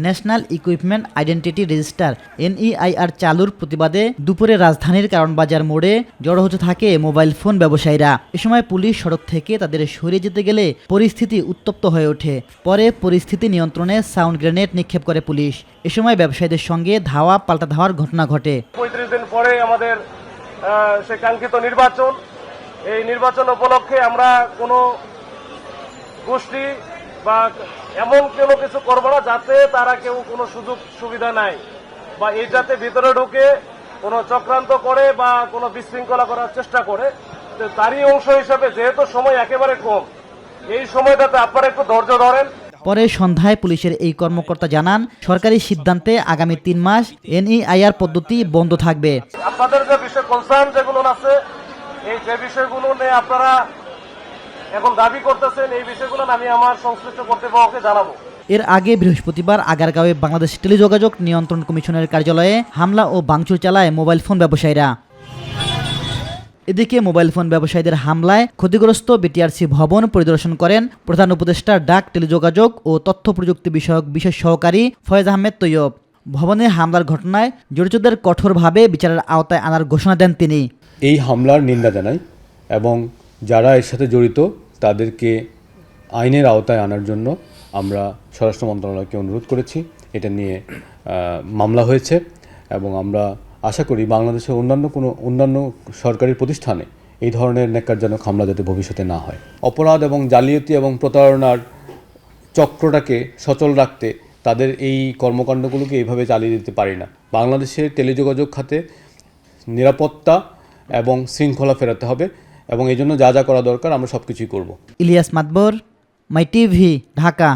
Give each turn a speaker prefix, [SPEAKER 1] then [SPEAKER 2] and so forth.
[SPEAKER 1] National equipment identity register NEIR চালুর প্রতিবাদে দুপুরে রাজধানীর কারওয়ানবাজার মোড়ে জড়ো হতে থাকে মোবাইল ফোন ব্যবসায়ীরা। এ সময় পুলিশ সড়ক থেকে তাদের সরিয়ে যেতে গেলে পরিস্থিতি উত্তপ্ত হয়ে ওঠে। পরে পরিস্থিতি নিয়ন্ত্রণে সাউন্ড গ্রেনেড নিক্ষেপ করে পুলিশ। এ সময় ব্যবসায়ীদের সঙ্গে ধাওয়া পাল্টা ধাওয়ার ঘটনা ঘটে।
[SPEAKER 2] 35 দিন পরে আমাদের সে কাঙ্ক্ষিত নির্বাচন, এই নির্বাচন উপলক্ষে আমরা কোনো গোষ্ঠী বা এমন কোনো কিছু করবো না যাতে তারা কেউ কোনো সুযোগ সুবিধা নাই বা এই যাতে ভিতরে ঢুকে কোনো চক্রান্ত করে বা কোনো বিশৃঙ্খলা করার চেষ্টা করে। তো তারই অংশ হিসেবে যেহেতু সময় একেবারে কম, এই সময়টাতে আপনারা একটু ধৈর্য ধরেন।
[SPEAKER 1] পরে সন্ধ্যায় পুলিশের এই কর্মকর্তা জানান, সরকারি সিদ্ধান্তে আগামী 3 মাস NEIR পদ্ধতি বন্ধ থাকবে।
[SPEAKER 2] আপনাদের যে বিষয় কনসার্ন যেগুলো আছে, এই যে বিষয়গুলো নিয়ে আপনারা এখন দাবি করতেছেন, এই বিষয়গুলো আমি আমার সংশ্লিষ্ট কর্তৃপক্ষকে জানাবো।
[SPEAKER 1] এর আগে বৃহস্পতিবার আগারগাঁওয়ে বাংলাদেশ টেলিযোগাযোগ নিয়ন্ত্রণ কমিশনের কার্যালয়ে হামলা ও ভাঙচুর চালায় মোবাইল ফোন ব্যবসায়ীরা। এদিকে মোবাইল ফোন ব্যবসায়ীদের হামলায় ক্ষতিগ্রস্ত BTRC ভবন পরিদর্শন করেন প্রধান উপদেষ্টা ডাক, টেলিযোগাযোগ ও তথ্য প্রযুক্তি বিষয়ক বিশেষ সহকারী ফয়েজ আহমেদ তৈয়ব। ভবনে হামলার ঘটনায় জড়িতদের কঠোরভাবে বিচারের আওতায় আনার ঘোষণা দেন তিনি।
[SPEAKER 3] এই হামলার নিন্দা জানাই এবং যারা এর সাথে জড়িত তাদেরকে আইনের আওতায় আনার জন্য আমরা স্বরাষ্ট্র মন্ত্রণালয়কে অনুরোধ করেছি। এটা নিয়ে মামলা হয়েছে এবং আমরা আশা করি বাংলাদেশের অন্যান্য সরকারি প্রতিষ্ঠানে এই ধরনের ন্যাক্কারজনক হামলা যাতে ভবিষ্যতে না হয়। অপরাধ এবং জালিয়াতি এবং প্রতারণার চক্রটাকে সচল রাখতে তাদের এই কর্মকাণ্ডগুলোকে এইভাবে চালিয়ে দিতে পারি না। বাংলাদেশের টেলিযোগাযোগ খাতে নিরাপত্তা এবং শৃঙ্খলা ফেরাতে হবে এবং এই জন্য যা যা করা দরকার আমরা সব কিছুই করব।
[SPEAKER 1] ইলিয়াস মাতবর, মাই টিভি, ঢাকা।